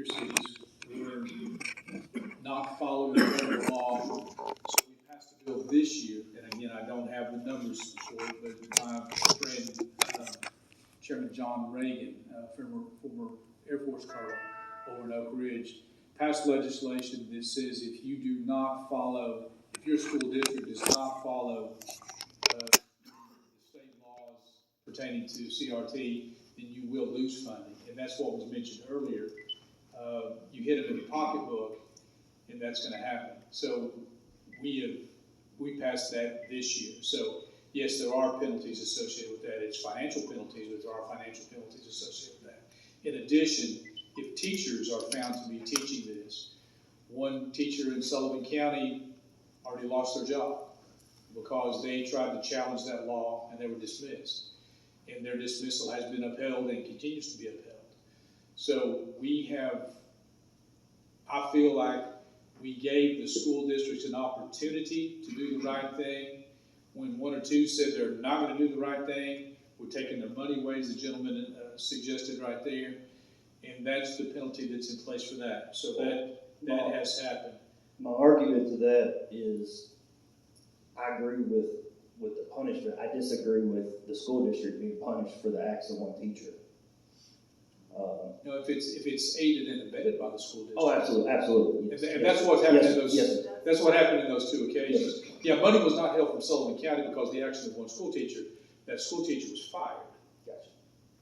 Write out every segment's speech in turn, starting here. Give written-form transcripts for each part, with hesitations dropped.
bigger cities were not following the federal law. So we passed a bill this year, and again, I don't have the numbers for it, but my friend, Chairman John Reagan, former Air Force colonel over in Oak Ridge, passed legislation that says if you do not follow, if your school district does not follow the state laws pertaining to CRT, then you will lose funding. And that's what was mentioned earlier. You hit them in the pocketbook, and that's going to happen. So we passed that this year. So yes, there are penalties associated with that. It's financial penalties, but there are financial penalties associated with that. In addition, if teachers are found to be teaching this, one teacher in Sullivan County already lost their job because they tried to challenge that law and they were dismissed. And their dismissal has been upheld and continues to be upheld. So I feel like we gave the school districts an opportunity to do the right thing. When one or two said they're not going to do the right thing, we're taking their money away, as the gentleman suggested right there. And that's the penalty that's in place for that. So that has happened. My argument to that is I agree with the punishment. I disagree with the school district being punished for the acts of one teacher. If it's aided and abetted by the school district. Oh, absolutely. Yes. And that's what happened in those. Yes. That's what happened in those two occasions. Yes. Yeah, money was not held from Sullivan County because of the action of one school teacher. That school teacher was fired. Gotcha.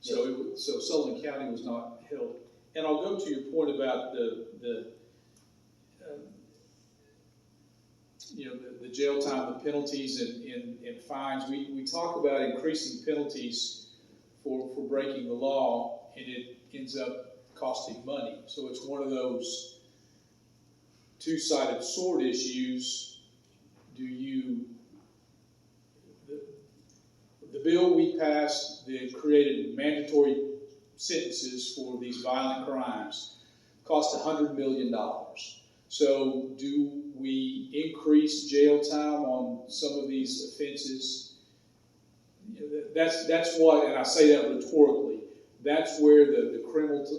So so Sullivan County was not held. And I'll go to your point about the jail time, the penalties and fines. We talk about increasing penalties for breaking the law, and it ends up costing money. So it's one of those two-sided sword issues. The bill we passed that created mandatory sentences for these violent crimes cost $100 million. So do we increase jail time on some of these offenses? That's what, and I say that rhetorically, that's where the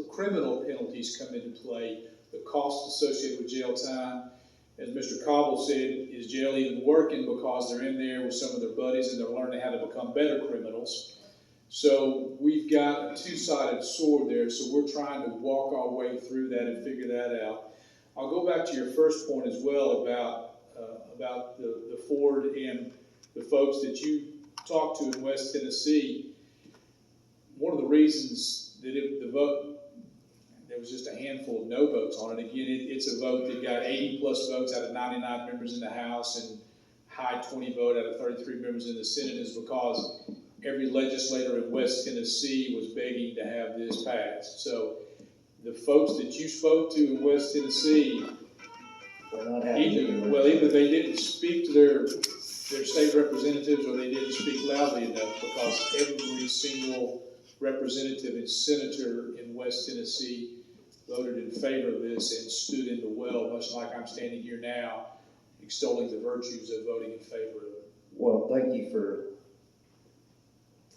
criminal penalties come into play, the cost associated with jail time. As Mr. Cobble said, is jail even working because they're in there with some of their buddies and they're learning how to become better criminals. So we've got a two-sided sword there, so we're trying to walk our way through that and figure that out. I'll go back to your first point as well about the Ford and the folks that you talked to in West Tennessee. One of the reasons that the vote, there was just a handful of no votes on it. Again, it's a vote that got 80 plus votes out of 99 members in the House and high 20 vote out of 33 members in the Senate, is because every legislator in West Tennessee was begging to have this passed. So the folks that you spoke to in West Tennessee, either they didn't speak to their state representatives or they didn't speak loudly enough, because every single representative and senator in West Tennessee voted in favor of this and stood in the well, much like I'm standing here now, extolling the virtues of voting in favor of it. Well, thank you for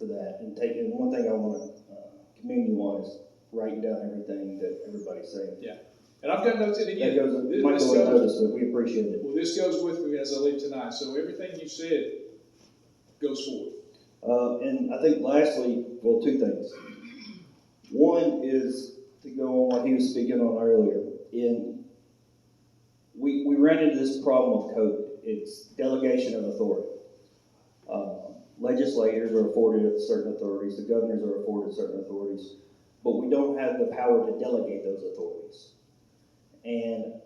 that. And taking one thing I want to commend you on is writing down everything that everybody's saying. Yeah. And I've got notes in again. Might go unnoticed, but we appreciate it. Well, this goes with me as I leave tonight. So everything you said goes forward. And I think lastly, well, two things. One is to go on what he was speaking on earlier. We ran into this problem with code. It's delegation of authority. Legislators are afforded certain authorities. The governors are afforded certain authorities. But we don't have the power to delegate those authorities. And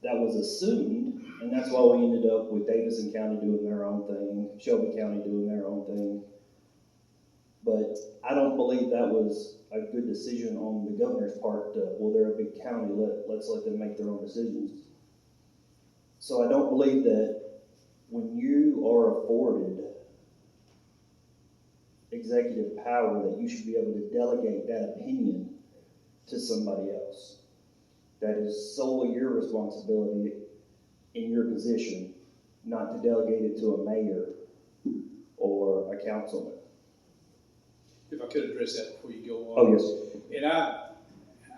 that was assumed, and that's why we ended up with Davidson County doing their own thing, Shelby County doing their own thing. But I don't believe that was a good decision on the governor's part. Well, they're a big county, let's let them make their own decisions. So I don't believe that when you are afforded executive power that you should be able to delegate that opinion to somebody else. That is solely your responsibility in your position, not to delegate it to a mayor or a councilman. If I could address that before you go on. Oh, yes. And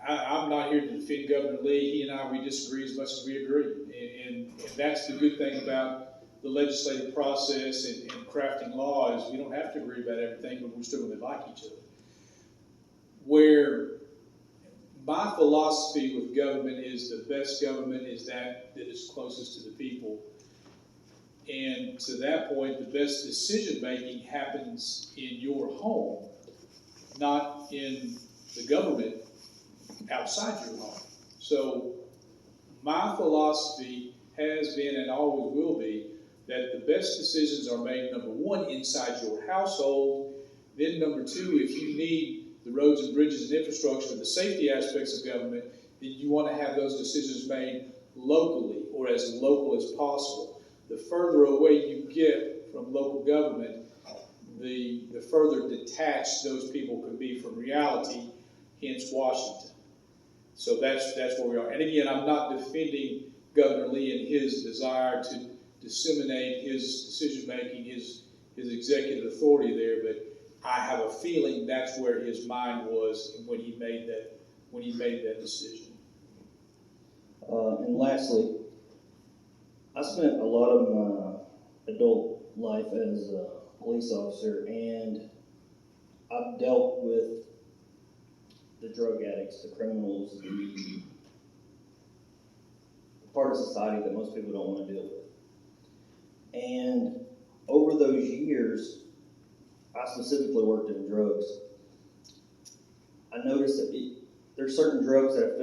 I'm I'm not here to defend Governor Lee. He and I, we disagree as much as we agree. And that's the good thing about the legislative process and crafting law is we don't have to agree about everything, but we're still going to like each other. Where my philosophy with government is the best government is that is closest to the people. And to that point, the best decision-making happens in your home, not in the government outside your home. So my philosophy has been and always will be that the best decisions are made, number one, inside your household. Then number two, if you need the roads and bridges and infrastructure, the safety aspects of government, then you want to have those decisions made locally or as local as possible. The further away you get from local government, the further detached those people can be from reality, hence Washington. So that's where we are. And again, I'm not defending Governor Lee and his desire to disseminate his decision-making, his executive authority there, but I have a feeling that's where his mind was when he made that decision. And lastly, I spent a lot of my adult life as a police officer, and I've dealt with the drug addicts, the criminals, the part of society that most people don't want to deal with. And over those years, I specifically worked in drugs. I noticed that there's certain drugs that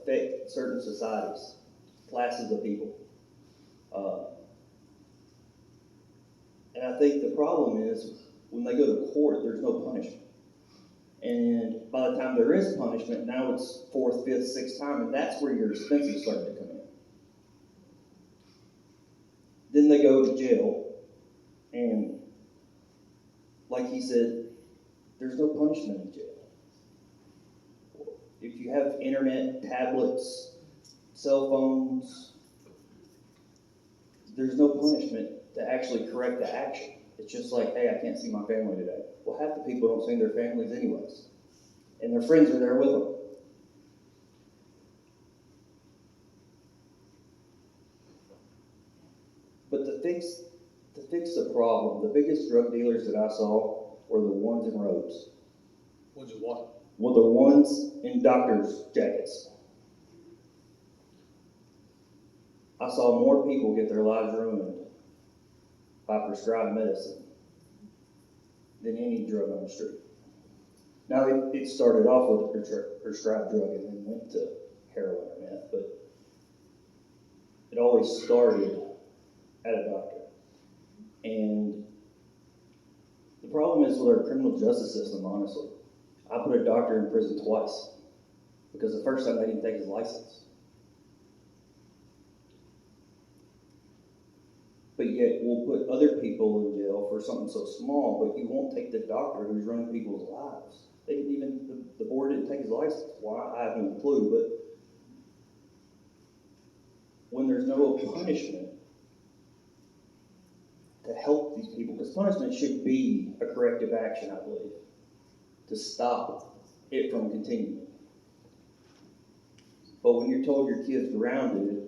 affect certain societies, classes of people. And I think the problem is when they go to court, there's no punishment. And by the time there is punishment, now it's 4th, 5th, 6th time, and that's where your expenses start to come in. Then they go to jail, and like he said, there's no punishment in jail. If you have internet, tablets, cell phones, there's no punishment to actually correct the action. It's just like, hey, I can't see my family today. Well, half the people don't see their families anyways. And their friends are there with them. But to fix the problem, the biggest drug dealers that I saw were the ones in robes. Ones in what? Well, the ones in doctor's jackets. I saw more people get their lives ruined by prescribed medicine than any drug on the street. Now, it started off with a prescribed drug and then went to heroin or meth, but it always started at a doctor. And the problem is with our criminal justice system, honestly. I put a doctor in prison twice because the first time they didn't take his license. But yet we'll put other people in jail for something so small, but you won't take the doctor who's running people's lives. They didn't even, the board didn't take his license. Why? I have no clue, but when there's no punishment to help these people, because punishment should be a corrective action, I believe, to stop it from continuing. But when you're told your kid's grounded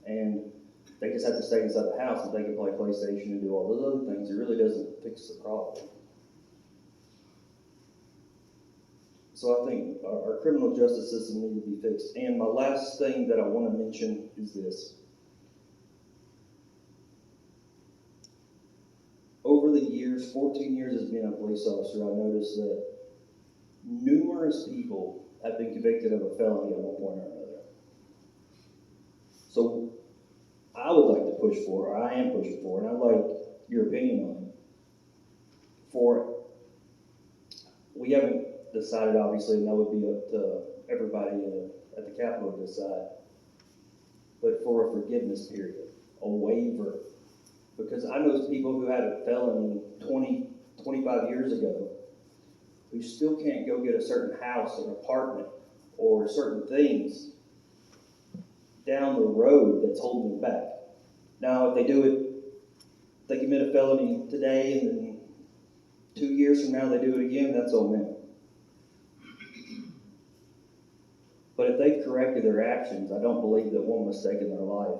and they just have to stay inside the house and they can play PlayStation and do all those other things, it really doesn't fix the problem. So I think our criminal justice system needs to be fixed. And my last thing that I want to mention is this. Over the years, 14 years as being a police officer, I noticed that numerous people have been convicted of a felony at one point or another. So I would like to push for, or I am pushing for, and I'd like your opinion on it. We haven't decided, obviously, and that would be up to everybody at the Capitol to decide, but for a forgiveness period, a waiver. Because I know people who had a felony 20, 25 years ago who still can't go get a certain house, an apartment, or certain things down the road that's holding them back. Now, if they do it, they commit a felony today, and then 2 years from now they do it again, that's on them. But if they corrected their actions, I don't believe that one mistake in their life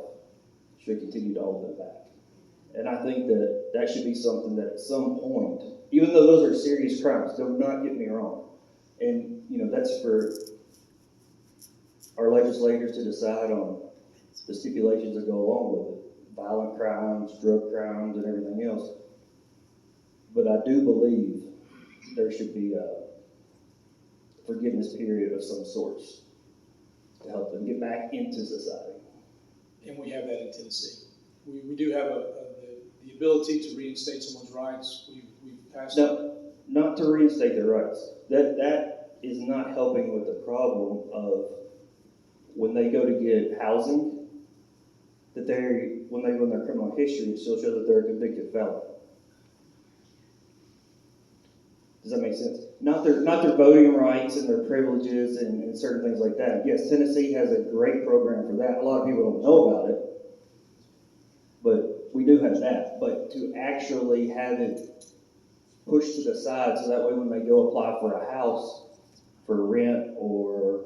should continue to hold them back. And I think that that should be something that at some point, even though those are serious crimes, do not get me wrong. And, that's for our legislators to decide on the stipulations that go along with it. Violent crimes, drug crimes, and everything else. But I do believe there should be a forgiveness period of some sorts to help them get back into society. And we have that in Tennessee. We do have the ability to reinstate someone's rights. We've passed. No, not to reinstate their rights. That is not helping with the problem of when they go to get housing, that when they run their criminal history, it still shows that they're a convicted felon. Does that make sense? Not their voting rights and their privileges and certain things like that. Yes, Tennessee has a great program for that. A lot of people don't know about it, but we do have that. But to actually have it pushed to the side so that way when they go apply for a house for rent or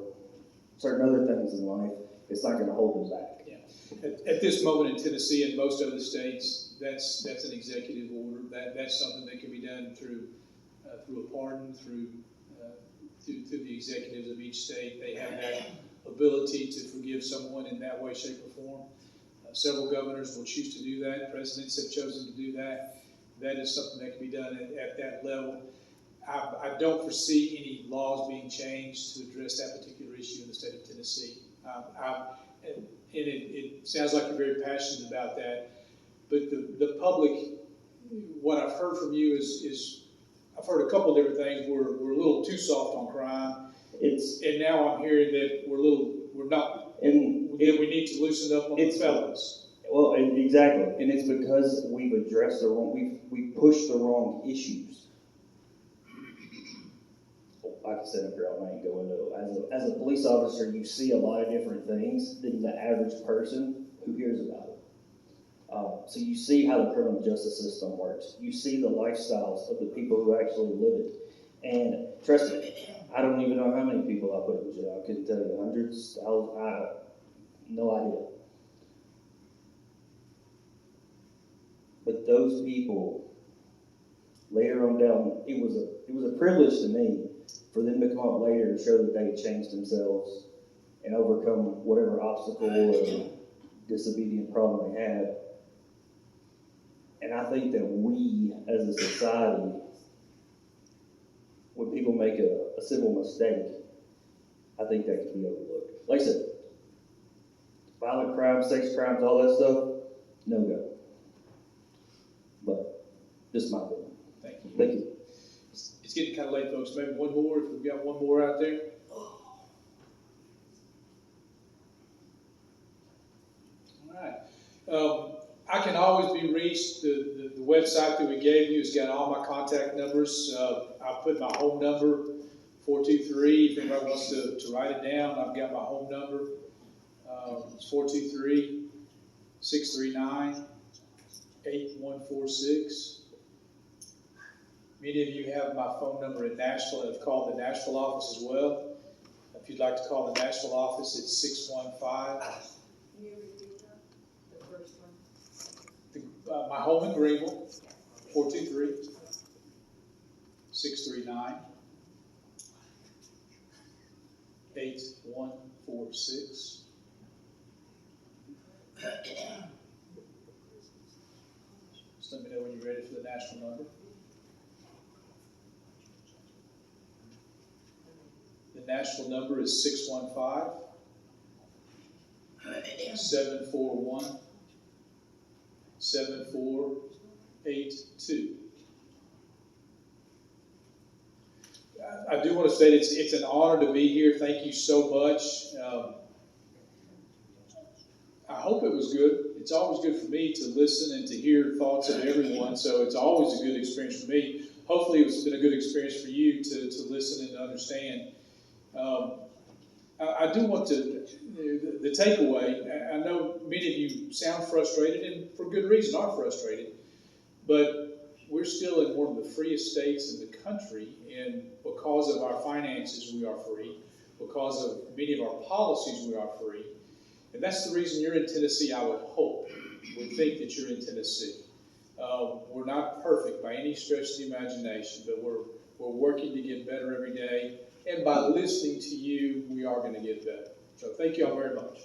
certain other things in life, it's not going to hold them back. Yeah. At this moment in Tennessee and most other states, that's an executive order. That's something that can be done through a pardon, through the executives of each state. They have that ability to forgive someone in that way, shape, or form. Several governors will choose to do that. Presidents have chosen to do that. That is something that can be done at that level. I don't foresee any laws being changed to address that particular issue in the state of Tennessee. And it sounds like you're very passionate about that. But the public, what I've heard from you is I've heard a couple of different things. We're a little too soft on crime. And now I'm hearing that we need to loosen up on the felons. Well, exactly. And it's because we've addressed we've pushed the wrong issues. I can sit up here all night and go into it. As a police officer, you see a lot of different things than the average person who hears about it. So you see how the criminal justice system works. You see the lifestyles of the people who actually live it. And trust me, I don't even know how many people I put in jail. I couldn't tell you, hundreds, no idea. But those people, later on down, it was a privilege to me for them to come up later and show that they had changed themselves and overcome whatever obstacle or disobedient problem they had. And I think that we, as a society, when people make a civil mistake, I think that can be overlooked. Like I said, violent crimes, sex crimes, all that stuff, no go. But just my opinion. Thank you. Thank you. It's getting kind of late, folks. Maybe one more, if we've got one more out there. All right. I can always be reached. The website that we gave you has got all my contact numbers. I put my home number, 423. If anybody wants to write it down, I've got my home number. It's 423-639-8146. Many of you have my phone number in Nashville and have called the Nashville office as well. If you'd like to call the Nashville office, it's 615. Can you repeat that? The first one? My home in Greeneville, 423-639-8146. Just let me know when you're ready for the national number. The national number is 615-741-7482. I do want to state it's an honor to be here. Thank you so much. I hope it was good. It's always good for me to listen and to hear thoughts of everyone, so it's always a good experience for me. Hopefully it's been a good experience for you to listen and to understand. I do want to, the takeaway, I know many of you sound frustrated, and for good reason are frustrated, but we're still in one of the freest states in the country, and because of our finances, we are free. because of many of our policies we are free. And that's the reason you're in Tennessee, I would hope, would think that you're in Tennessee. We're not perfect by any stretch of the imagination, but we're working to get better every day. And by listening to you, we are going to get better. So thank you all very much.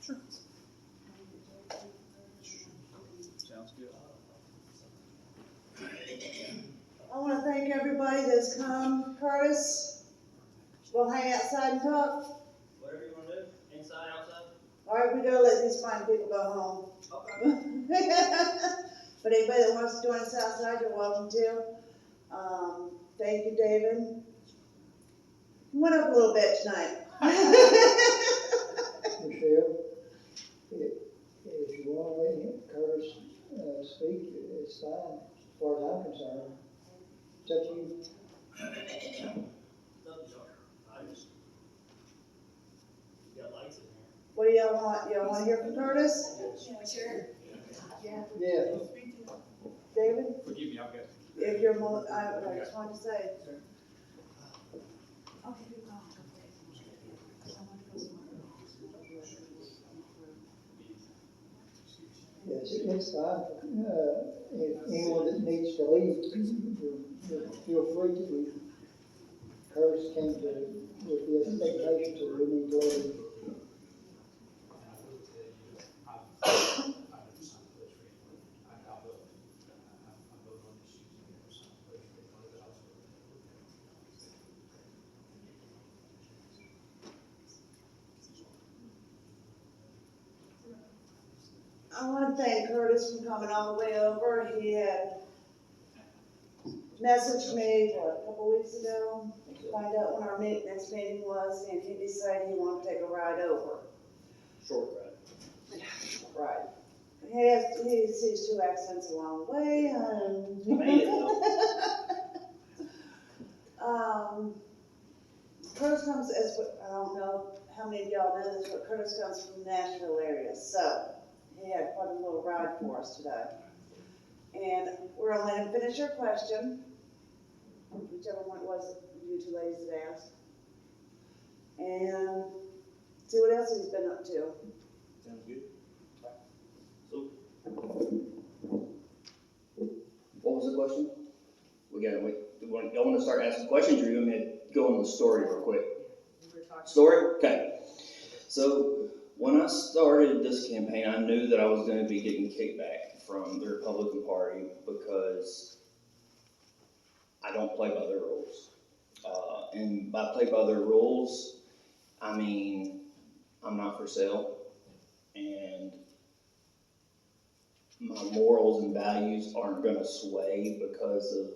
Sure. Sounds good. I want to thank everybody that's come. Curtis, we'll hang outside and talk. Whatever you want to do, inside, outside. All right, we gotta let these fine people go home. Okay. But anybody that wants to join us outside, you're welcome to. Thank you, David. You went up a little bit tonight. Michelle, if you want to let Curtis speak, it's fine, as far as I'm concerned. It's up to you. Nothing's hard. I just, you got lights in here. What do y'all want? Y'all want to hear from Curtis? Sure. Yeah. Yeah. David? Forgive me, I've got. If you're more, I just wanted to say. Yes, it's fine. If anyone that needs to leave, feel free to leave. Curtis came to, with the expectation that we need to leave. I want to thank Curtis for coming all the way over. He had messaged me, a couple weeks ago, to find out when our next meeting was, and he decided he wanted to take a ride over. Short ride. Right. He sees 2 accidents along the way. Made it though. Curtis comes, I don't know how many of y'all know this, but Curtis comes from the Nashville area, so he had quite a little ride for us today. And we're gonna let him finish your question, whichever one it was you 2 ladies had asked, and see what else he's been up to. Sounds good. So, what was the question? We gotta wait. Y'all want to start asking questions, or you want me to go on the story real quick? Story? Okay. So, when I started this campaign, I knew that I was going to be getting kickback from the Republican Party because I don't play by their rules. And by play by their rules, I mean I'm not for sale, and my morals and values aren't going to sway because of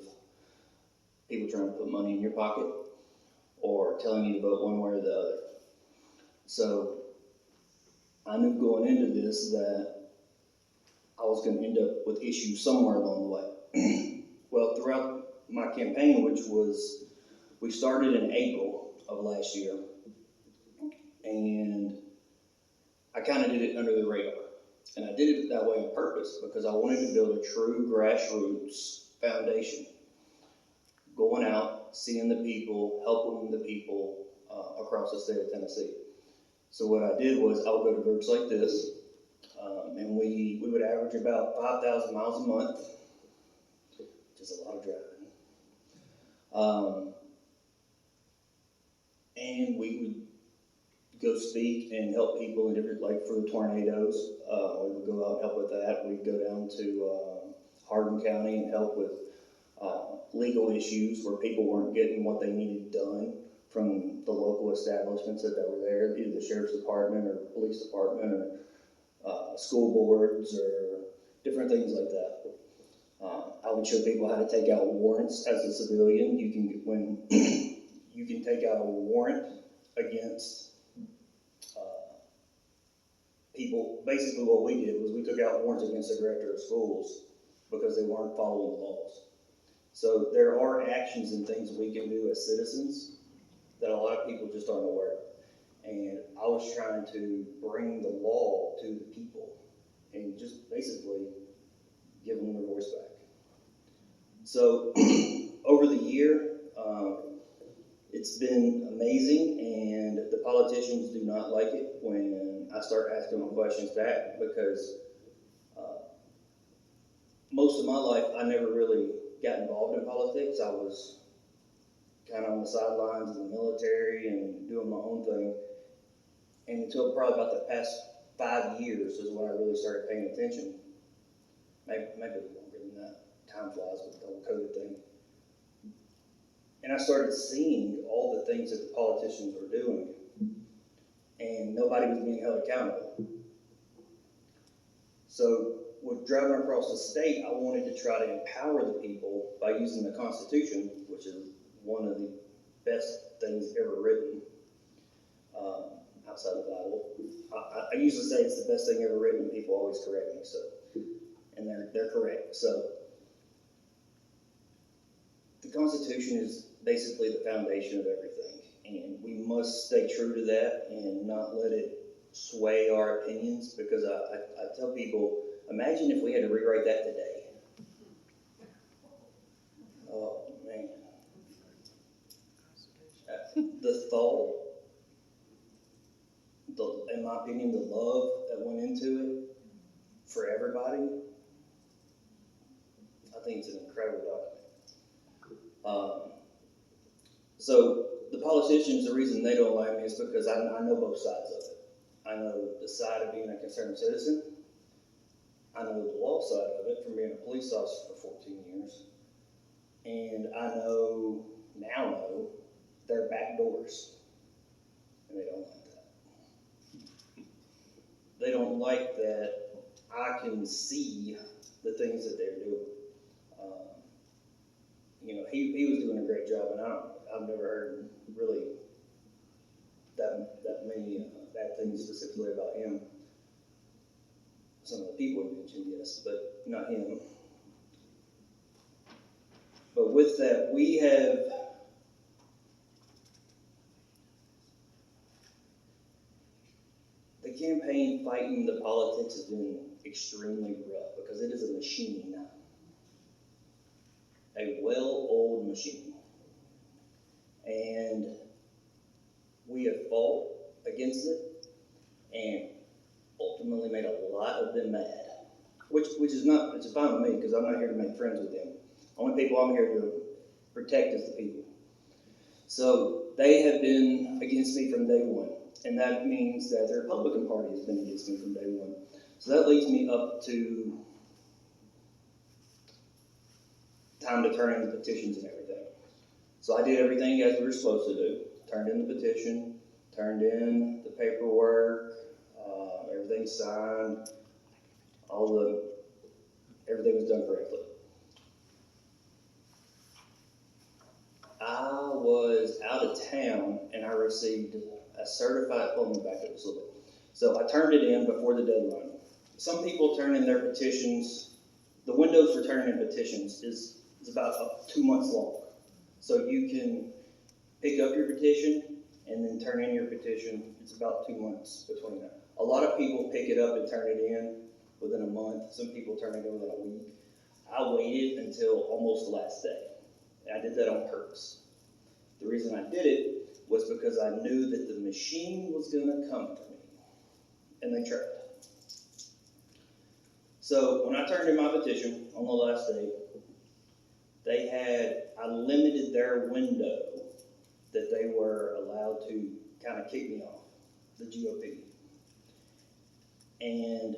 people trying to put money in your pocket or telling you to vote one way or the other. So I knew going into this that I was going to end up with issues somewhere along the way. Well, throughout my campaign, which was, we started in April of last year, and I kind of did it under the radar. And I did it that way on purpose because I wanted to build a true grassroots foundation. Going out, seeing the people, helping the people across the state of Tennessee. So what I did was I would go to groups like this, and we would average about 5,000 miles a month, which is a lot of driving. And we would go speak and help people in different, like for the tornadoes, we would go out and help with that. We'd go down to Hardin County and help with legal issues where people weren't getting what they needed done from the local establishments that were there, either the sheriff's department or police department or school boards or different things like that. I would show people how to take out warrants as a civilian. You can take out a warrant against people. Basically what we did was we took out warrants against the director of schools because they weren't following the laws. So there are actions and things we can do as citizens that a lot of people just aren't aware of. And I was trying to bring the law to the people and just basically give them their voice back. So over the year, it's been amazing, and the politicians do not like it when I start asking them questions back because most of my life I never really got involved in politics. I was kind of on the sidelines in the military and doing my own thing. And until probably about the past 5 years is when I really started paying attention. Maybe longer than that. Time flies with the whole COVID thing. And I started seeing all the things that the politicians were doing, and nobody was being held accountable. So with driving across the state, I wanted to try to empower the people by using the Constitution, which is one of the best things ever written, outside the Bible. I usually say it's the best thing ever written, and people always correct me, so, and they're correct. So the Constitution is basically the foundation of everything, and we must stay true to that and not let it sway our opinions, because I tell people, imagine if we had to rewrite that today. Oh, man. The thought, in my opinion, the love that went into it for everybody, I think it's an incredible document. So the politicians, the reason they don't like me is because I know both sides of it. I know the side of being a concerned citizen. I know the law side of it from being a police officer for 14 years. And I know their back doors. And they don't like that. They don't like that I can see the things that they're doing. He was doing a great job, and I've never heard really that many bad things specifically about him. Some of the people he mentioned, yes, but not him. But with that, we have the campaign fighting the politics has been extremely rough because it is a machine now. A well-oiled machine. And we have fought against it and ultimately made a lot of them mad. Which is fine with me, because I'm not here to make friends with them. Only people I'm here to protect is the people. So they have been against me from day one. And that means that the Republican Party has been against me from day one. So that leads me up to time to turn in the petitions and everything. So I did everything as we were supposed to do. Turned in the petition, turned in the paperwork, everything signed, everything was done correctly. I was out of town and I received a certified, hold me back up just a little bit. So I turned it in before the deadline. Some people turn in their petitions, the windows for turning in petitions is about 2 months long. So you can pick up your petition and then turn in your petition. It's about 2 months between that. A lot of people pick it up and turn it in within a month. Some people turn it in within a week. I waited until almost the last day. And I did that on purpose. The reason I did it was because I knew that the machine was going to come to me. And they tried. So when I turned in my petition on the last day, I limited their window that they were allowed to kind of kick me off, the GOP. And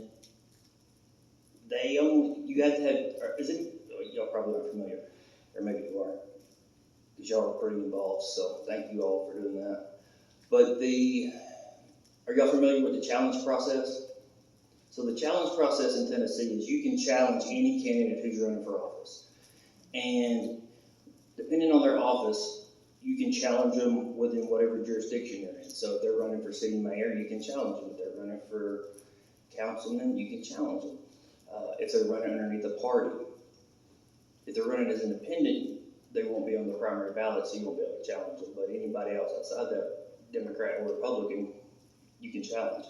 you have to have, y'all probably aren't familiar, or maybe you are, because y'all are pretty involved, so thank you all for doing that. But are y'all familiar with the challenge process? So the challenge process in Tennessee is you can challenge any candidate who's running for office. And depending on their office, you can challenge them within whatever jurisdiction you're in. So if they're running for city mayor, you can challenge them. If they're running for councilman, you can challenge them. If they're running underneath a party. If they're running as independent, they won't be on the primary ballot, so you won't be able to challenge them. But anybody else outside that, Democrat or Republican, you can challenge.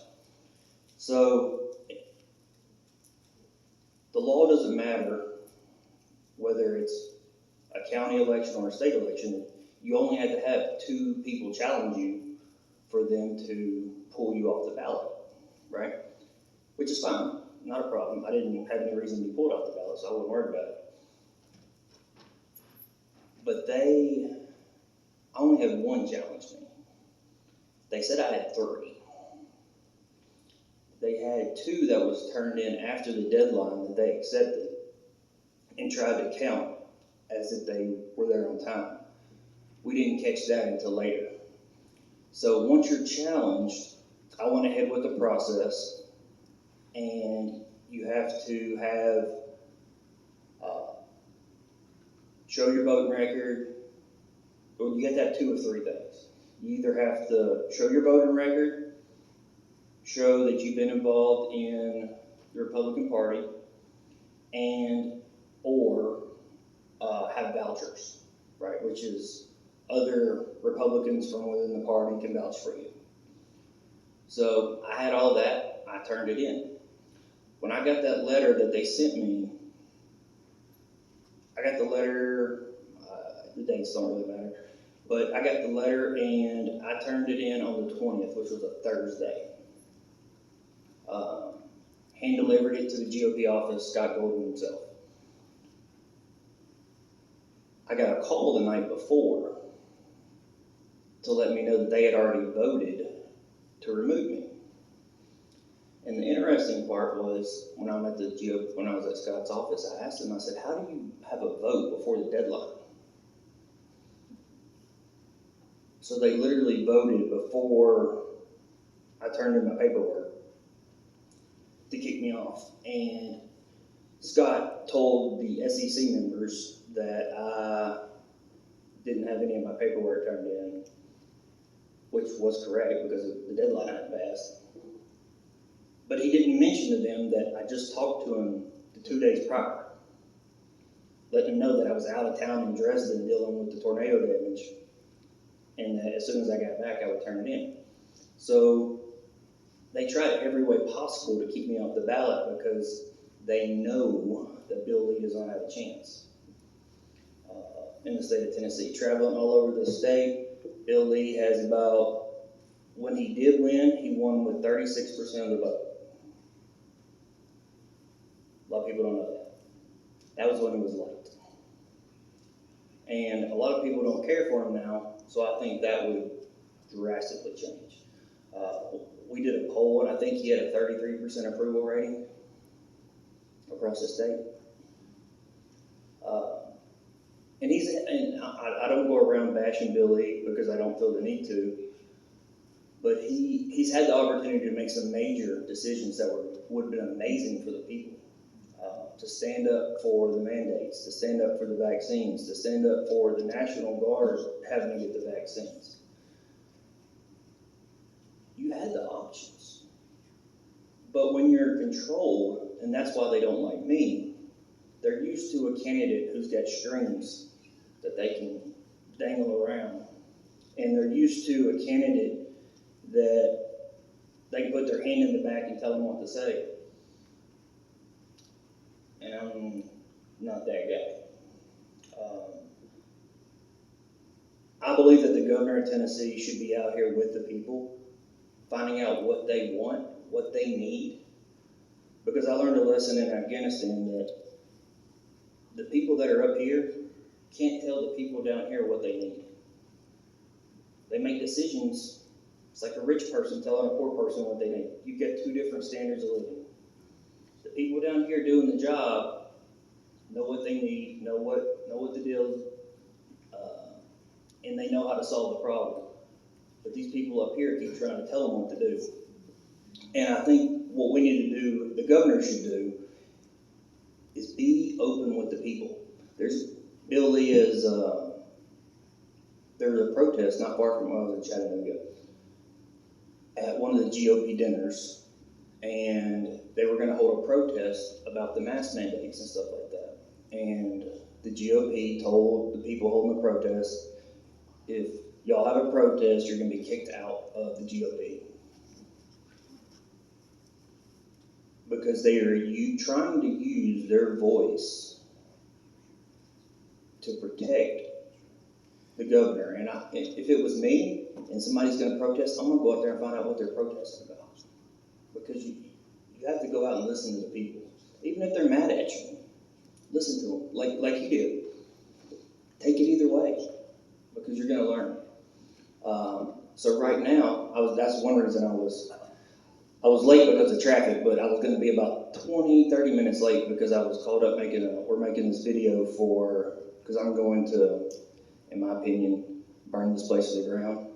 So the law doesn't matter whether it's county election or a state election, you only had to have 2 people challenge you for them to pull you off the ballot, right? Which is fine, not a problem. I didn't have any reason to be pulled off the ballot, so I wasn't worried about it. But they only had 1 challenge me. They said I had 3. They had 2 that was turned in after the deadline that they accepted and tried to count as if they were there on time. We didn't catch that until later. So once you're challenged, I went ahead with the process, and you have to have show your voting record. Well, you have to have 2 of 3 things. You either have to show your voting record, show that you've been involved in the Republican Party, and or have vouchers, right? Which is other Republicans from within the party can vouch for you. So I had all that. I turned it in. When I got that letter that they sent me, I got the letter, the dates don't really matter, but I got the letter and I turned it in on the 20th, which was a Thursday. Hand delivered it to the GOP office, Scott Golden himself. I got a call the night before to let me know that they had already voted to remove me. And the interesting part was when I was at Scott's office, I asked him, I said, how do you have a vote before the deadline? So they literally voted before I turned in my paperwork to kick me off. And Scott told the SEC members that I didn't have any of my paperwork turned in, which was correct because the deadline hadn't passed. But he didn't mention to them that I just talked to him the 2 days prior, letting him know that I was out of town in Dresden dealing with the tornado damage, and that as soon as I got back, I would turn it in. So they tried every way possible to keep me off the ballot because they know that Bill Lee does not have a chance. In the state of Tennessee, traveling all over the state, Bill Lee has about, when he did win, he won with 36% of the vote. A lot of people don't know that. That was when he was late. And a lot of people don't care for him now, so I think that would drastically change. We did a poll, and I think he had a 33% approval rating across the state. And I don't go around bashing Bill Lee because I don't feel the need to, but he's had the opportunity to make some major decisions that would have been amazing for the people. To stand up for the mandates, to stand up for the vaccines, to stand up for the National Guard having to get the vaccines. You had the options. But when you're controlled, and that's why they don't like me, they're used to a candidate who's got strings that they can dangle around. And they're used to a candidate that they can put their hand in the back and tell them what to say. And I'm not that guy. I believe that the governor of Tennessee should be out here with the people, finding out what they want, what they need. Because I learned a lesson in Afghanistan that the people that are up here can't tell the people down here what they need. They make decisions. It's like a rich person telling a poor person what they need. You've got 2 different standards of living. The people down here doing the job know what they need, know what the deal is, and they know how to solve the problem. But these people up here keep trying to tell them what to do. And I think what we need to do, the governor should do, is be open with the people. Bill Lee is, there was a protest not far from when I was in Chattanooga at one of the GOP dinners, and they were going to hold a protest about the mask mandates and stuff like that. And the GOP told the people holding the protest, if y'all have a protest, you're going to be kicked out of the GOP. Because they are trying to use their voice to protect the governor. And if it was me and somebody's going to protest, I'm going to go out there and find out what they're protesting about. Because you have to go out and listen to the people. Even if they're mad at you, listen to them like you did. Take it either way because you're going to learn. So right now, that's one reason I was late because of traffic, but I was going to be about 30 minutes late because I was called up we're making this video because I'm going to, in my opinion, burn this place to the ground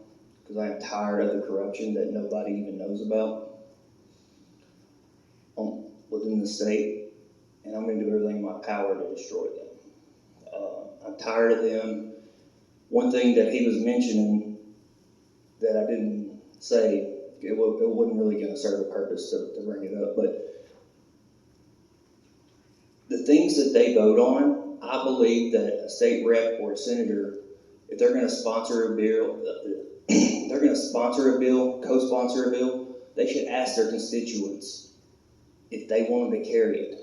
because I am tired of the corruption that nobody even knows about within the state, and I'm going to do everything in my power to destroy them. I'm tired of them. One thing that he was mentioning that I didn't say, it wasn't really going to serve a purpose to bring it up, but the things that they vote on, I believe that a state rep or a senator, if they're going to sponsor a bill, co-sponsor a bill, they should ask their constituents if they want them to carry it.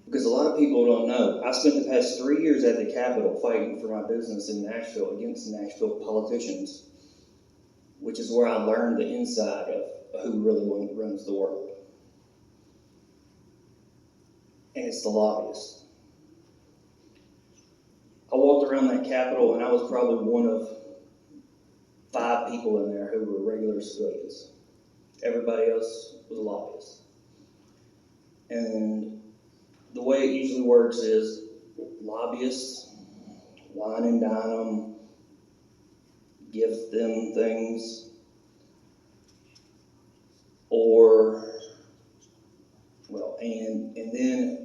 Because a lot of people don't know. I spent the past 3 years at the Capitol fighting for my business in Nashville against Nashville politicians, which is where I learned the inside of who really runs the world. And it's the lobbyists. I walked around that Capitol and I was probably one of 5 people in there who were regular civilians. Everybody else was a lobbyist. And the way it usually works is lobbyists wine and dine them, give them things, and then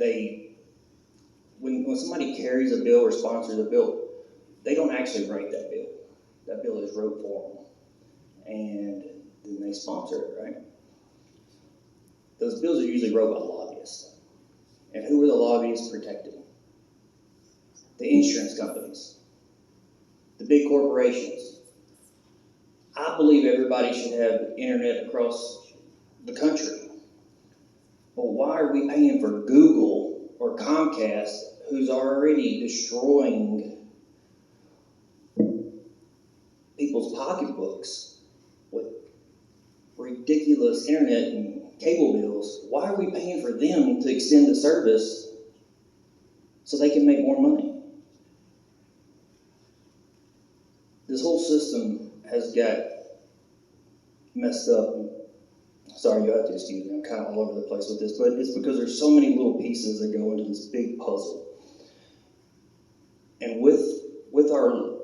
when somebody carries a bill or sponsors a bill, they don't actually write that bill. That bill is wrote for them, and then they sponsor it, right? Those bills are usually wrote by lobbyists. And who are the lobbyists protecting? The insurance companies, the big corporations. I believe everybody should have internet across the country. But why are we paying for Google or Comcast, who's already destroying people's pocketbooks with ridiculous internet and cable bills? Why are we paying for them to extend the service so they can make more money? This whole system has got messed up. Sorry, you have to excuse me. I'm kind of all over the place with this, but it's because there's so many little pieces that go into this big puzzle. And with our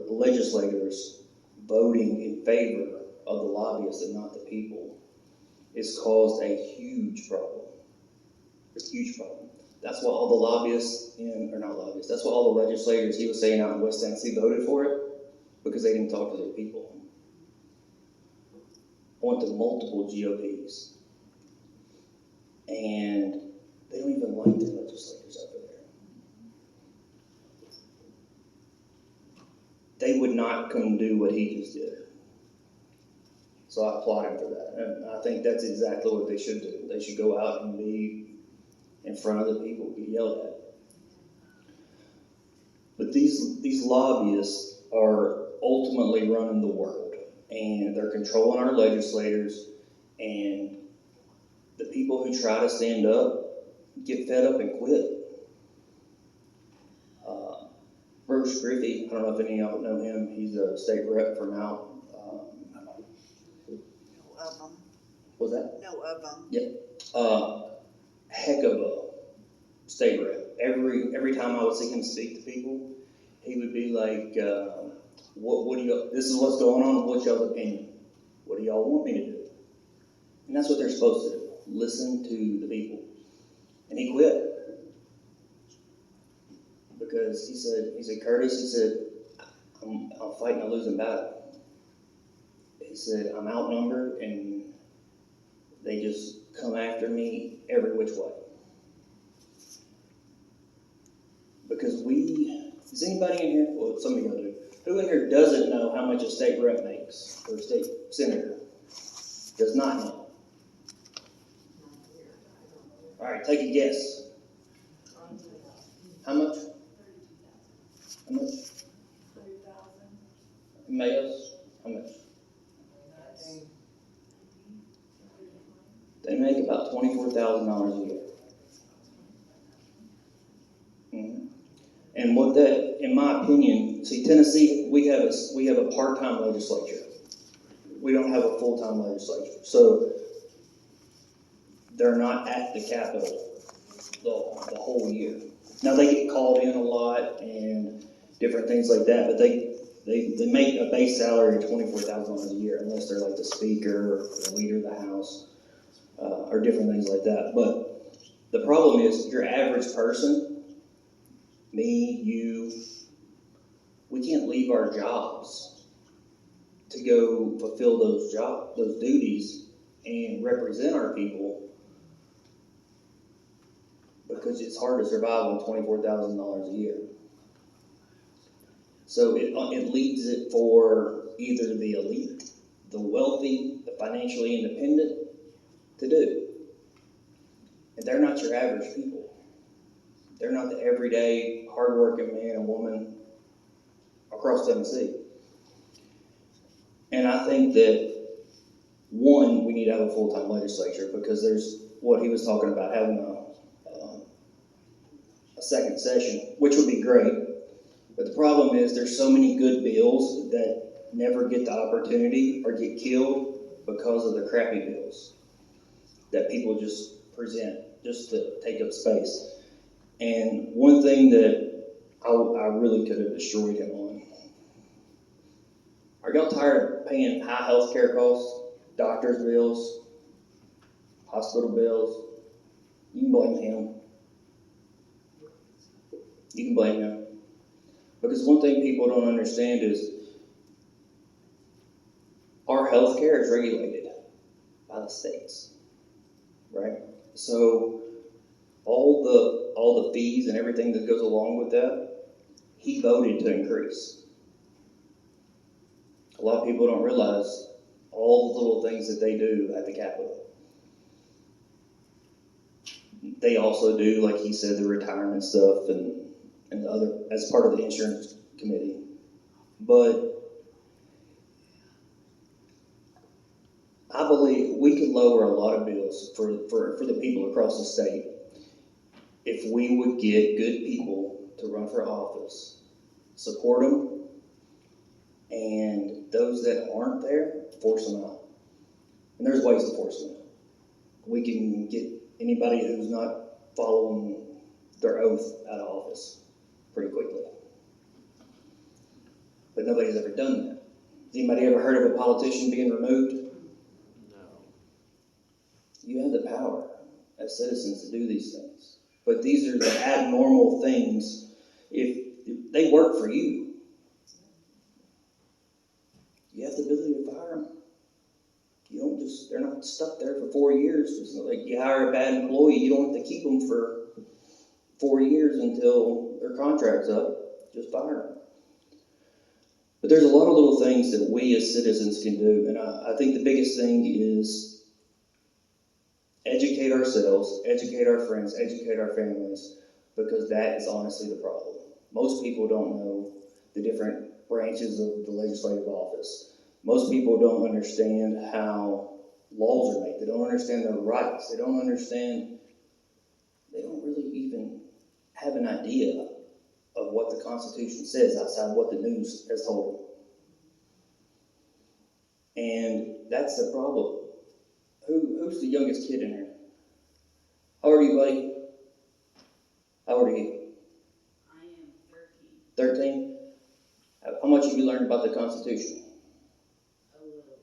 legislators voting in favor of the lobbyists and not the people, it's caused a huge problem. It's a huge problem. That's why all the lobbyists that's why all the legislators he was saying out in West Tennessee voted for it, because they didn't talk to their people. I went to multiple GOPs, and they don't even like the legislators over there. They would not come do what he just did. So I applaud him for that. And I think that's exactly what they should do. They should go out and be in front of the people, get yelled at. But these lobbyists are ultimately running the world, and they're controlling our legislators, and the people who try to stand up get fed up and quit. Bruce Griffey, I don't know if any of y'all know him. He's a state rep for now. No of them. What's that? No of them. Yep. Heck of a state rep. Every time I would see him speak to people, he would be like, what do you, this is what's going on, what's y'all's opinion? What do y'all want me to do? And that's what they're supposed to do. Listen to the people. And he quit. Because he said, Curtis, I'm fighting a losing battle. He said, I'm outnumbered and they just come after me every which way. Because is anybody in here, well, some of y'all do, who in here doesn't know how much a state rep makes, or a state senator? Does not know. All right, take a guess. How much? How much? 100,000. Males, how much? They make about $24,000 a year. Mhm. And what that, in my opinion, see, Tennessee, we have a part-time legislature. We don't have a full-time legislature. So they're not at the Capitol the whole year. Now, they get called in a lot and different things like that, but they make a base salary of $24,000 a year, unless they're like the speaker or the leader of the House, or different things like that. But the problem is, your average person, me, you, we can't leave our jobs to go fulfill those duties and represent our people, because it's hard to survive on $24,000 a year. So it leaves it for either the elite, the wealthy, the financially independent to do. And they're not your average people. They're not the everyday, hardworking man and woman across Tennessee. And I think that, one, we need to have a full-time legislature, because there's what he was talking about, having a second session, which would be great. But the problem is, there's so many good bills that never get the opportunity or get killed because of the crappy bills that people just present just to take up space. And one thing that I really could have destroyed him on. Are y'all tired of paying high health care costs, doctor's bills, hospital bills? You can blame him. You can blame him. Because one thing people don't understand is our health care is regulated by the states, right? So all the fees and everything that goes along with that, he voted to increase. A lot of people don't realize all the little things that they do at the Capitol. They also do, like he said, the retirement stuff and the other, as part of the insurance committee. But I believe we could lower a lot of bills for the people across the state if we would get good people to run for office, support them, and those that aren't there, force them out. And there's ways to force them out. We can get anybody who's not following their oath out of office pretty quickly. But nobody's ever done that. Has anybody ever heard of a politician being removed? No. You have the power as citizens to do these things. But these are the abnormal things. If they work for you, you have the ability to fire them. You don't just, they're not stuck there for 4 years. It's not like you hire a bad employee, you don't have to keep them for 4 years until their contract's up. Just fire them. But there's a lot of little things that we as citizens can do. And I think the biggest thing is educate ourselves, educate our friends, educate our families, because that is honestly the problem. Most people don't know the different branches of the legislative office. Most people don't understand how laws are made. They don't understand their rights. They don't really even have an idea of what the Constitution says outside what the news has told them. And that's the problem. Who's the youngest kid in here? How old are you, buddy? How old are you? I am 13. 13? How much have you learned about the Constitution? A little bit.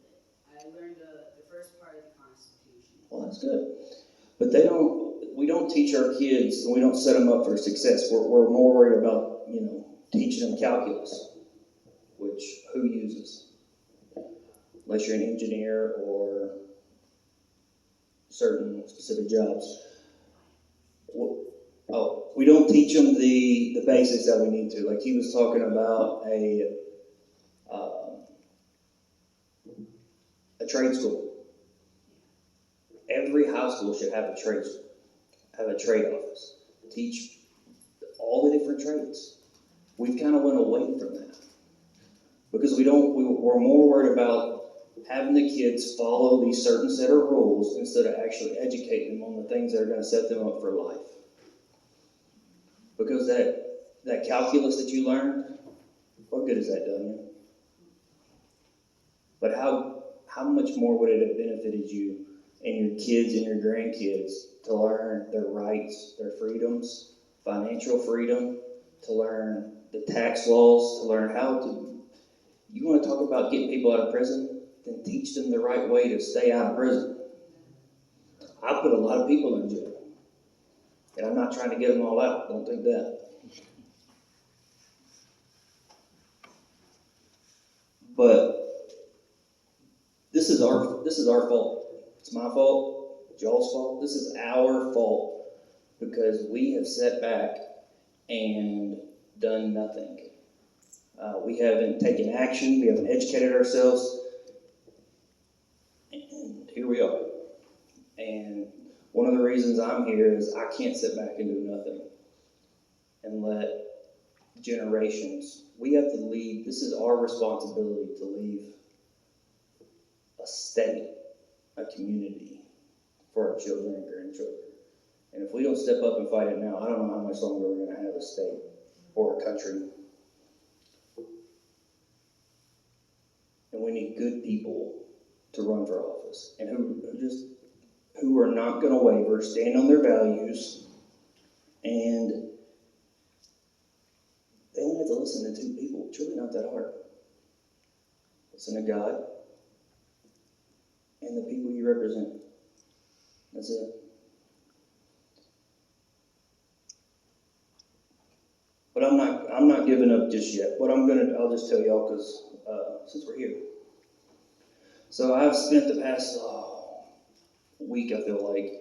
I learned the first part of the Constitution. Well, that's good. But we don't teach our kids, and we don't set them up for success. We're more worried about, teaching them calculus, which who uses? Unless you're an engineer or certain specific jobs. We don't teach them the basics that we need to. Like he was talking about a trade school. Every high school should have a trade office. Teach all the different trades. we've kind of went away from that. Because we're more worried about having the kids follow these certain set of rules instead of actually educating them on the things that are going to set them up for life. Because that calculus that you learned, what good has that done you? But how much more would it have benefited you and your kids and your grandkids to learn their rights, their freedoms, financial freedom, to learn the tax laws, to learn how to... You want to talk about getting people out of prison? Then teach them the right way to stay out of prison. I put a lot of people in jail. And I'm not trying to get them all out. Don't think that. But this is our fault. It's my fault. It's y'all's fault. This is our fault because we have sat back and done nothing. We haven't taken action. We haven't educated ourselves. And here we are. And one of the reasons I'm here is I can't sit back and do nothing and let generations. We have to leave. This is our responsibility to leave a state, a community for our children and grandchildren. And if we don't step up and fight it now, I don't know how much longer we're going to have a state or a country. And we need good people to run for office and who are not going to waver, stand on their values, and they only have to listen to two people. It's really not that hard. Listen to God and the people you represent. That's it. But I'm not giving up just yet. I'll just tell y'all because since we're here. So I've spent the past week, I feel like,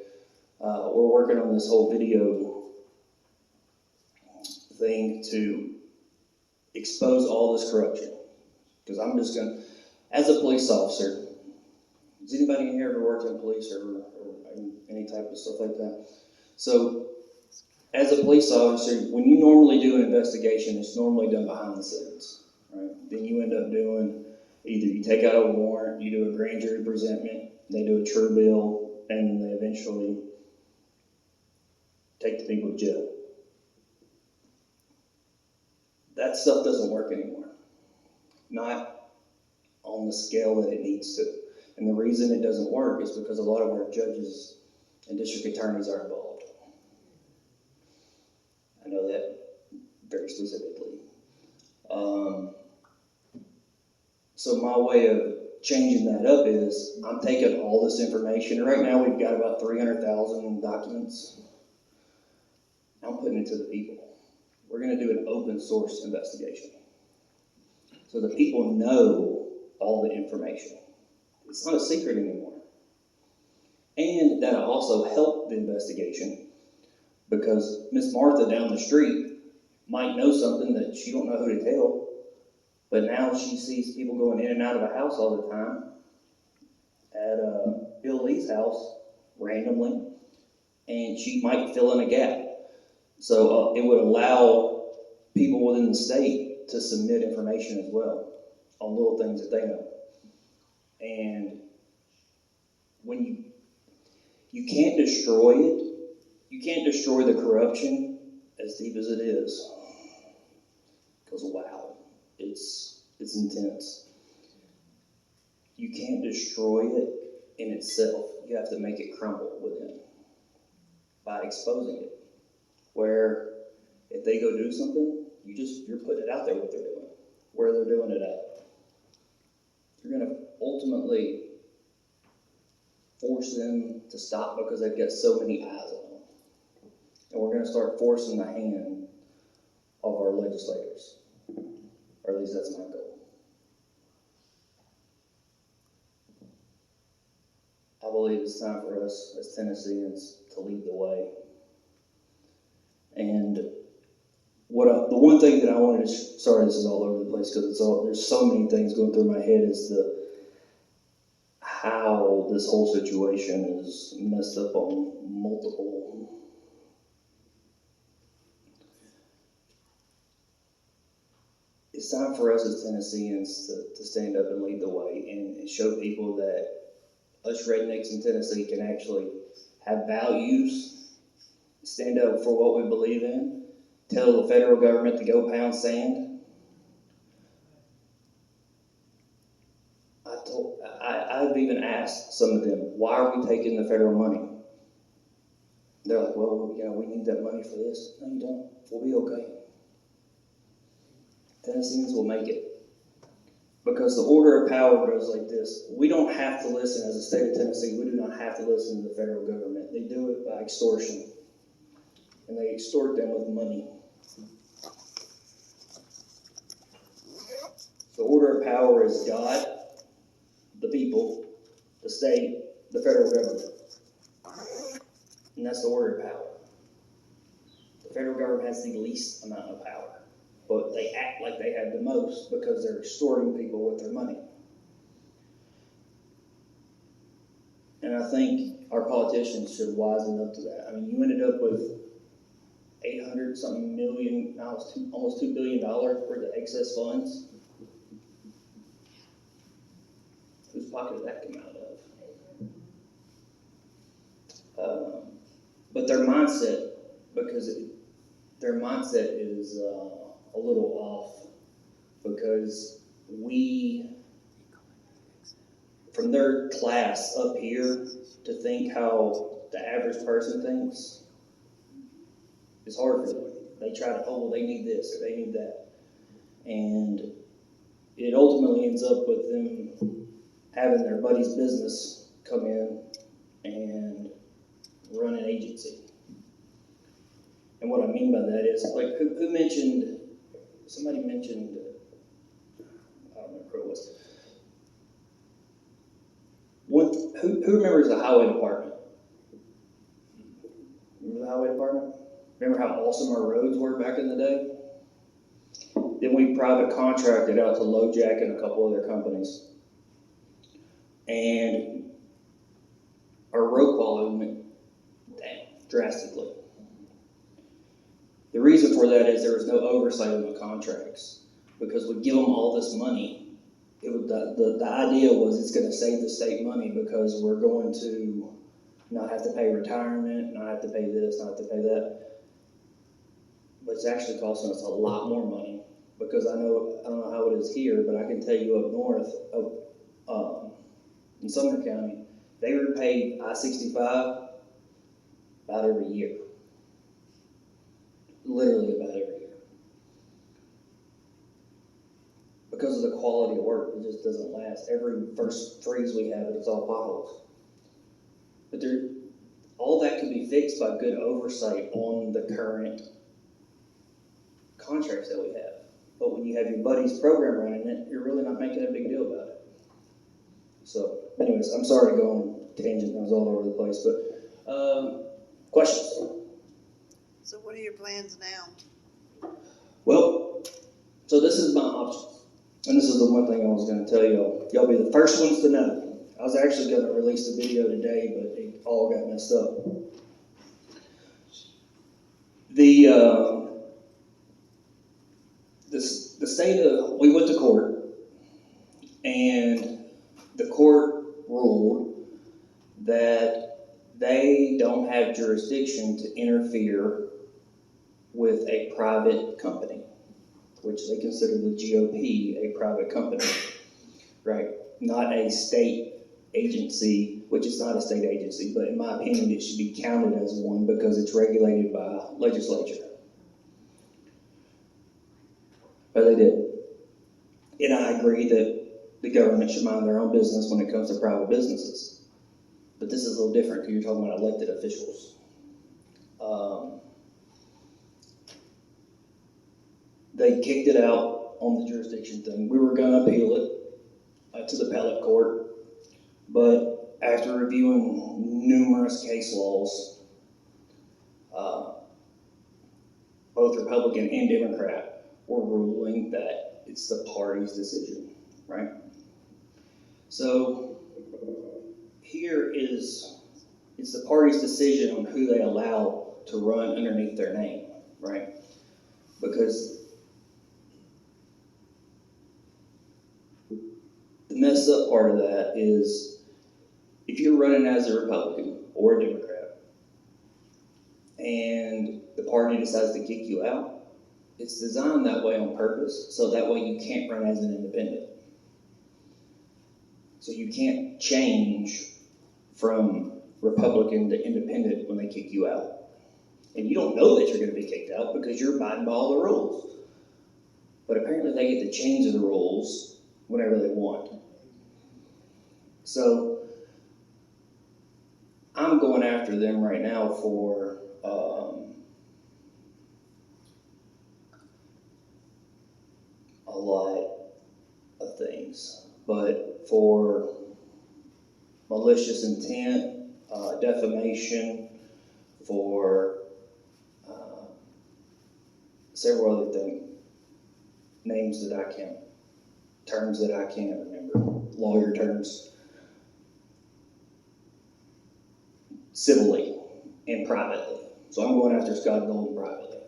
we're working on this whole video thing to expose all this corruption. Because I'm just going to, as a police officer, has anybody in here ever worked in police or any type of stuff like that? So, as a police officer, when you normally do an investigation, it's normally done behind the scenes, right? Then you end up doing, either you take out a warrant, you do a grand jury presentment, they do a true bill, and then they eventually take the people to jail. That stuff doesn't work anymore. Not on the scale that it needs to. And the reason it doesn't work is because a lot of our judges and district attorneys are involved. I know that very specifically. So my way of changing that up is I'm taking all this information. Right now we've got about 300,000 documents. I'm putting it to the people. We're going to do an open source investigation. So the people know all the information. It's not a secret anymore. And that'll also help the investigation because Miss Martha down the street might know something that she don't know who to tell, but now she sees people going in and out of the house all the time at Bill Lee's house randomly, and she might fill in a gap. So it would allow people within the state to submit information as well on little things that they know. And when you can't destroy it, you can't destroy the corruption as deep as it is. Because wow, it's intense. You can't destroy it in itself. You have to make it crumble within by exposing it. Where if they go do something, you're putting it out there what they're doing, where they're doing it at. You're going to ultimately force them to stop because they've got so many eyes on them. And we're going to start forcing the hand of our legislators. Or at least that's my goal. I believe it's time for us as Tennesseans to lead the way. And the one thing that I wanted to, sorry this is all over the place because there's so many things going through my head is how this whole situation is messed up on multiple. it's time for us as Tennesseans to stand up and lead the way and show people that us rednecks in Tennessee can actually have values, stand up for what we believe in, tell the federal government to go pound sand. I've even asked some of them, why are we taking the federal money? They're like, well, we need that money for this. No, you don't. We'll be okay. Tennesseans will make it. Because the order of power goes like this. We don't have to listen, as a state of Tennessee, we do not have to listen to the federal government. They do it by extortion. And they extort them with money. The order of power is God, the people, the state, the federal government. And that's the order of power. The federal government has the least amount of power, but they act like they have the most because they're extorting people with their money. And I think our politicians should wisen up to that. I mean, you ended up with 800-something million, now it's almost $2 billion worth of excess funds. Whose pocket did that come out of? But their mindset, their mindset is a little off, because from their class up here to think how the average person thinks is hard for them. They try to, they need this or they need that. And it ultimately ends up with them having their buddy's business come in and run an agency. And what I mean by that is, like, who mentioned, somebody mentioned, I don't remember who it was. Who remembers the highway department? Remember the highway department? Remember how awesome our roads were back in the day? Then we private contracted out to LoJack and a couple other companies. And our road quality went down drastically. The reason for that is there was no oversight on the contracts, because we give them all this money. The idea was it's going to save the state money because we're going to not have to pay retirement, not have to pay this, not have to pay that. But it's actually costing us a lot more money, because I don't know how it is here, but I can tell you up north in Sumner County, they repay I-65 about every year. Literally about every year. Because of the quality of work, it just doesn't last. Every first freeze we have, it's all potholes. But all that can be fixed by good oversight on the current contracts that we have. But when you have your buddy's program running it, you're really not making a big deal about it. So, anyways, I'm sorry to go on a tangent. I was all over the place, but questions? So what are your plans now? Well, so this is my options. And this is the one thing I was going to tell y'all. Y'all be the first ones to know. I was actually going to release the video today, but it all got messed up. The state of, we went to court, and the court ruled that they don't have jurisdiction to interfere with a private company, which they consider the GOP a private company, right? Not a state agency, which is not a state agency, but in my opinion, it should be counted as one because it's regulated by legislature. But they did. And I agree that the government should mind their own business when it comes to private businesses. But this is a little different because you're talking about elected officials. They kicked it out on the jurisdiction thing. We were going to appeal it to the appellate court, but after reviewing numerous case laws, both Republican and Democrat were ruling that it's the party's decision, right? So here it's the party's decision on who they allow to run underneath their name, right? Because messed up part of that is if you're running as a Republican or a Democrat and the party decides to kick you out, it's designed that way on purpose, so that way you can't run as an independent. So you can't change from Republican to independent when they kick you out. And you don't know that you're going to be kicked out because you're abiding by all the rules. But apparently they get to change the rules whenever they want. So I'm going after them right now for a lot of things. But for malicious intent, defamation, for several other things, names that I can't, terms that I can't remember, lawyer terms, civilly and privately. So I'm going after Scott Golden privately.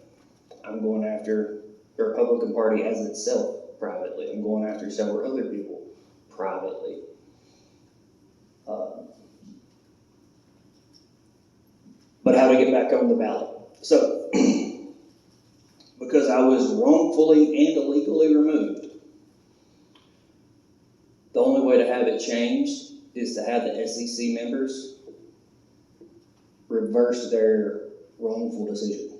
I'm going after the Republican Party as itself privately. I'm going after several other people privately. But how to get back on the ballot? So, because I was wrongfully and illegally removed, the only way to have it changed is to have the SEC members reverse their wrongful decision.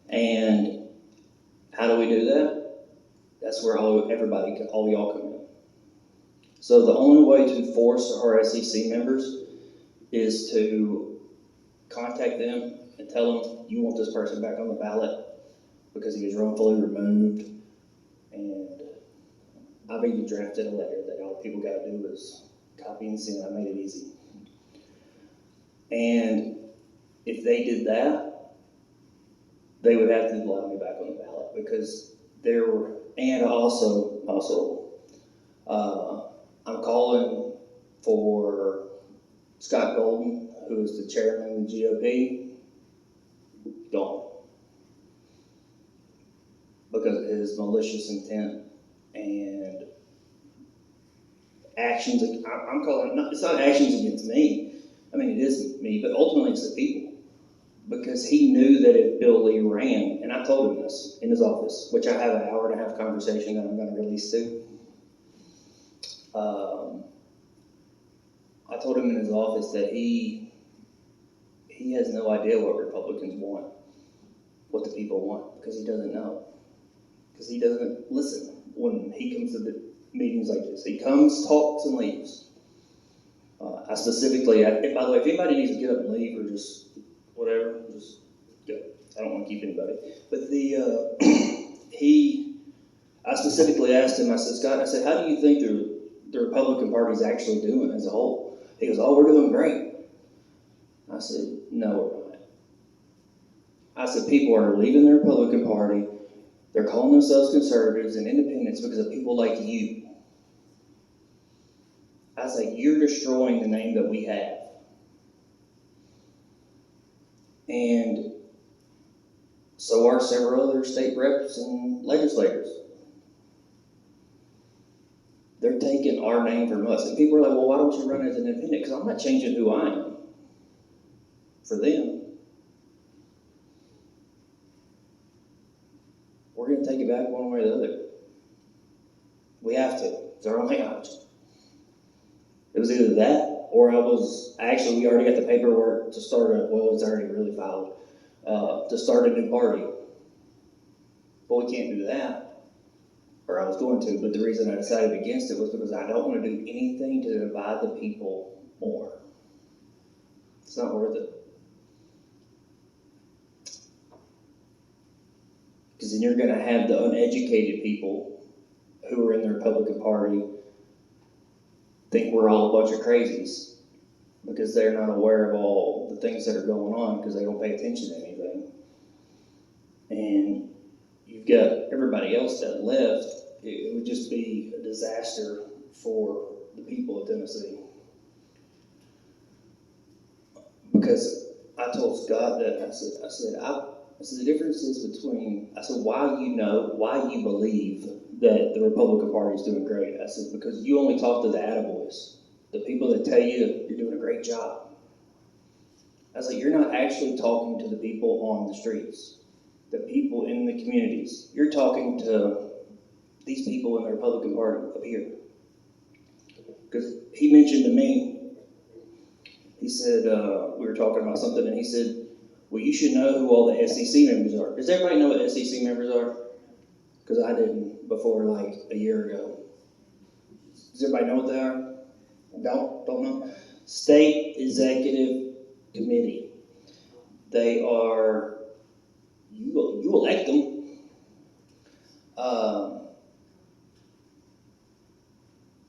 And how do we do that? That's where all y'all come in. So the only way to force our SEC members is to contact them and tell them you want this person back on the ballot because he was wrongfully removed. And I've even drafted a letter that all people got to do is copy and send. I made it easy. And if they did that, they would have to allow me back on the ballot because there were, and also, I'm calling for Scott Golden, who is the chairman of the GOP, gone. Because of his malicious intent and actions. I'm calling it, it's not actions against me. I mean, it is me, but ultimately it's the people. Because he knew that if Bill Lee ran, and I told him this in his office, which I have an hour and a half conversation that I'm going to release soon. I told him in his office that he has no idea what Republicans want, what the people want, because he doesn't know. Because he doesn't listen when he comes to the meetings like this. He comes, talks, and leaves. I specifically, by the way, if anybody needs to get up and leave or just whatever, just go. I don't want to keep anybody. But I specifically asked him, I said, Scott, I said, how do you think the Republican Party is actually doing as a whole? He goes, oh, we're doing great. I said, no, we're not. I said, people are leaving the Republican Party. They're calling themselves conservatives and independents because of people like you. I was like, you're destroying the name that we have. And so are several other state reps and legislators. They're taking our name from us. And people are like, well, why don't you run as an independent? Because I'm not changing who I am for them. We're going to take it back one way or the other. We have to. It's our only option. It was either that, or we already got the paperwork to start it's already really filed, to start a new party. But we can't do that, or I was going to, but the reason I decided against it was because I don't want to do anything to divide the people more. It's not worth it. Because then you're going to have the uneducated people who are in the Republican Party think we're all a bunch of crazies because they're not aware of all the things that are going on because they don't pay attention to anything. And you've got everybody else that left. It would just be a disaster for the people of Tennessee. Because I told Scott that I said I said, the difference is between, I said, why you believe that the Republican Party is doing great. I said, because you only talk to the attaboys, the people that tell you you're doing a great job. I was like, you're not actually talking to the people on the streets, the people in the communities. You're talking to these people in the Republican Party up here. Because he mentioned to me, he said, we were talking about something, and he said, well, you should know who all the SEC members are. Does everybody know what SEC members are? Because I didn't before like a year ago. Does everybody know what they are? Don't know? State Executive Committee. They are, you elect them.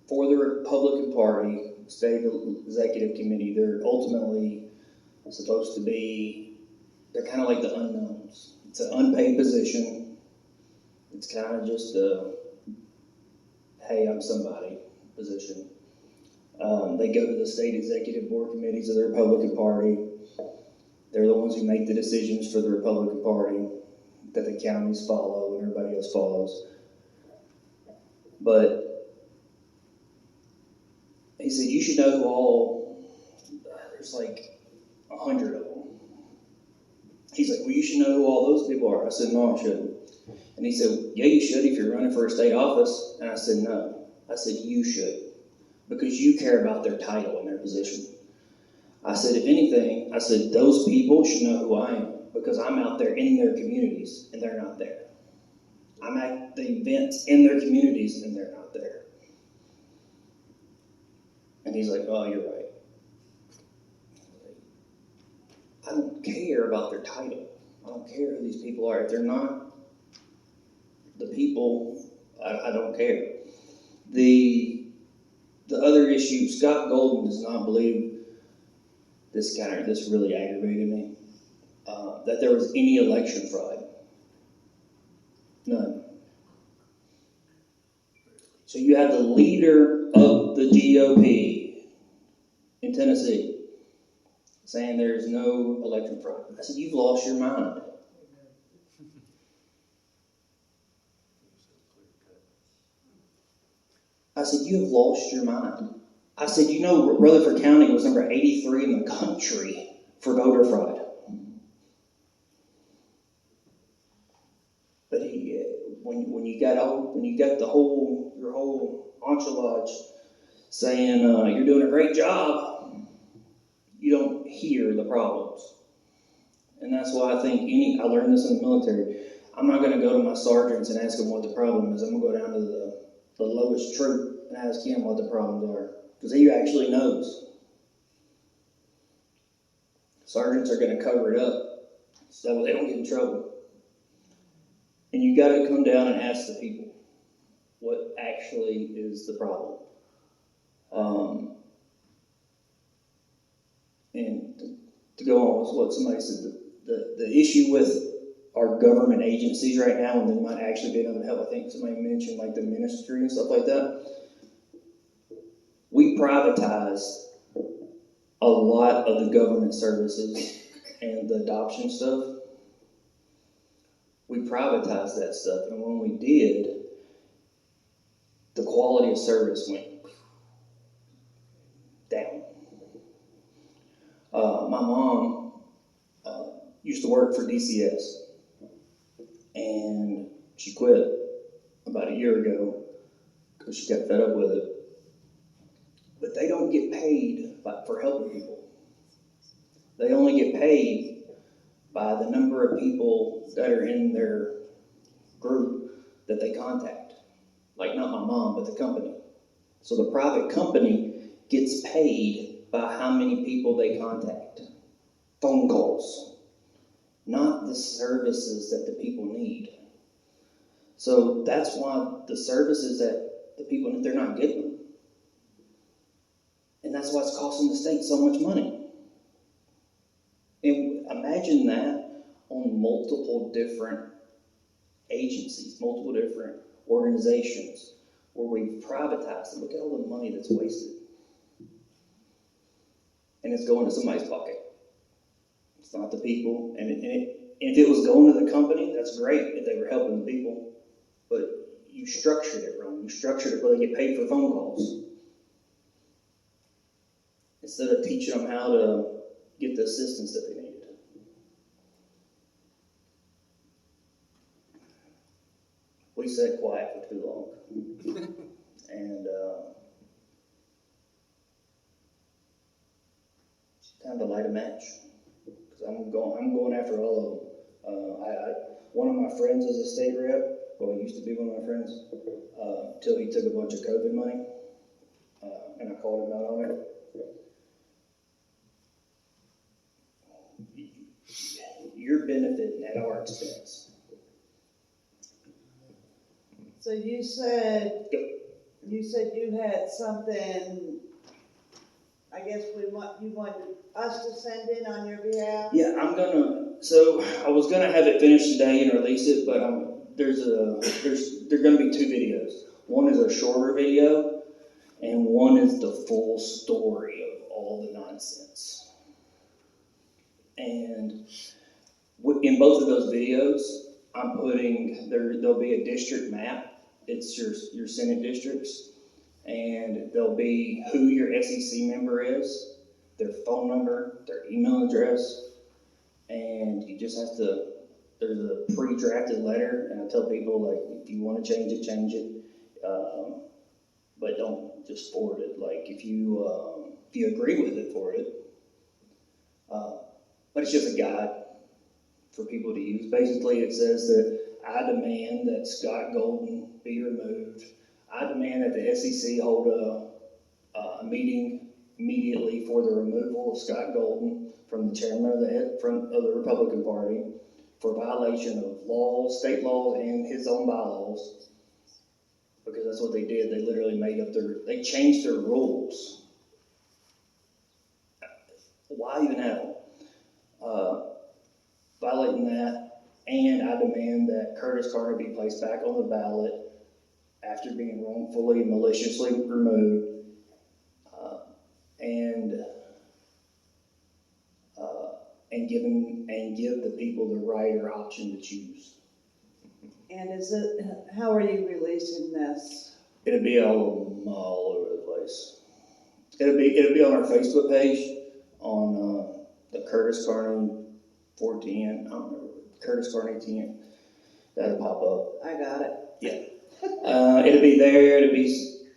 For the Republican Party, State Executive Committee, they're ultimately supposed to be, they're kind of like the unknowns. It's an unpaid position. It's kind of just a, hey, I'm somebody position. They go to the state executive board committees of the Republican Party. They're the ones who make the decisions for the Republican Party that the counties follow and everybody else follows. But he said, you should know who all, there's like 100 of them. He's like, well, you should know who all those people are. I said, no, I shouldn't. And he said, yeah, you should if you're running for a state office. And I said, no. I said, you should. Because you care about their title and their position. I said, if anything, I said, those people should know who I am. Because I'm out there in their communities and they're not there. I'm at the events in their communities and they're not there. And he's like, oh, you're right. I don't care about their title. I don't care who these people are. If they're not the people, I don't care. The other issue, Scott Golden does not believe, this really aggravated me, that there was any election fraud. None. So you have the leader of the GOP in Tennessee saying there is no election fraud. I said, you've lost your mind. I said, you have lost your mind. I said, you know, Rutherford County was number 83 in the country for voter fraud. But when you got your whole entourage saying you're doing a great job, you don't hear the problems. And that's why I think I learned this in the military. I'm not going to go to my sergeants and ask them what the problem is. I'm going to go down to the lowest troop and ask him what the problems are. Because he actually knows. Sergeants are going to cover it up so they don't get in trouble. And you got to come down and ask the people what actually is the problem. And to go on with what somebody said, the issue with our government agencies right now, and they might actually be able to help. I think somebody mentioned like the ministry and stuff like that. We privatized a lot of the government services and the adoption stuff. We privatized that stuff, and when we did, the quality of service went down. My mom used to work for DCS, and she quit about a year ago because she got fed up with it. But they don't get paid for helping people. They only get paid by the number of people that are in their group that they contact. Like not my mom, but the company. So the private company gets paid by how many people they contact. Phone calls. Not the services that the people need. So that's why the services that the people, they're not getting them. And that's why it's costing the state so much money. And imagine that on multiple different agencies, multiple different organizations where we've privatized them. Look at all the money that's wasted. And it's going to somebody's pocket. It's not the people. And if it was going to the company, that's great if they were helping the people, but you structured it wrong. You structured it where they get paid for phone calls. Instead of teaching them how to get the assistance that they needed. We sat quiet for too long. And time to light a match. Because I'm going after all of them. One of my friends is a state rep. Well, he used to be one of my friends. Till he took a bunch of COVID money. And I called him out on it. You're benefiting at our expense. So you said you had something, I guess you wanted us to send in on your behalf? Yeah, so I was gonna have it finished today and release it, but there's gonna be two videos. One is a shorter video, and one is the full story of all the nonsense. And in both of those videos, I'm putting, there'll be a district map. It's your Senate districts. And there'll be who your SEC member is, their phone number, their email address. And you just have to, there's a pre-drafted letter. And I tell people, like, if you want to change it, change it. But don't just forward it. Like, if you agree with it, forward it. But it's just a guide for people to use. Basically, it says that I demand that Scott Golden be removed. I demand that the SEC hold a meeting immediately for the removal of Scott Golden from the chairman of the Republican Party for violation of laws, state laws, and his own bylaws. Because that's what they did. They literally they changed their rules. Why even have them? Violating that, and I demand that Curtis Carter be placed back on the ballot after being wrongfully and maliciously removed, and give the people the right or option to choose. And how are you releasing this? It'll be all over the place. It'll be on our Facebook page on the Curtis Carney 410. I don't remember. Curtis Carney 10. That'll pop up. I got it. Yeah. It'll be there. It'll be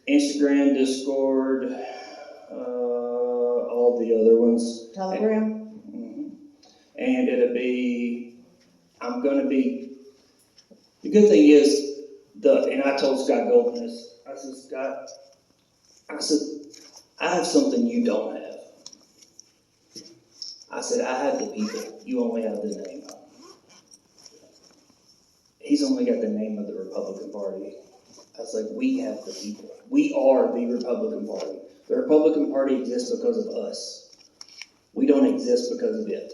Instagram, Discord, all the other ones. Telegram? And it'll be, the good thing is, and I told Scott Golden this, I said, Scott, I have something you don't have. I said, I have the people, you only have the name. He's only got the name of the Republican Party. I was like, we have the people. We are the Republican Party. The Republican Party exists because of us. We don't exist because of it.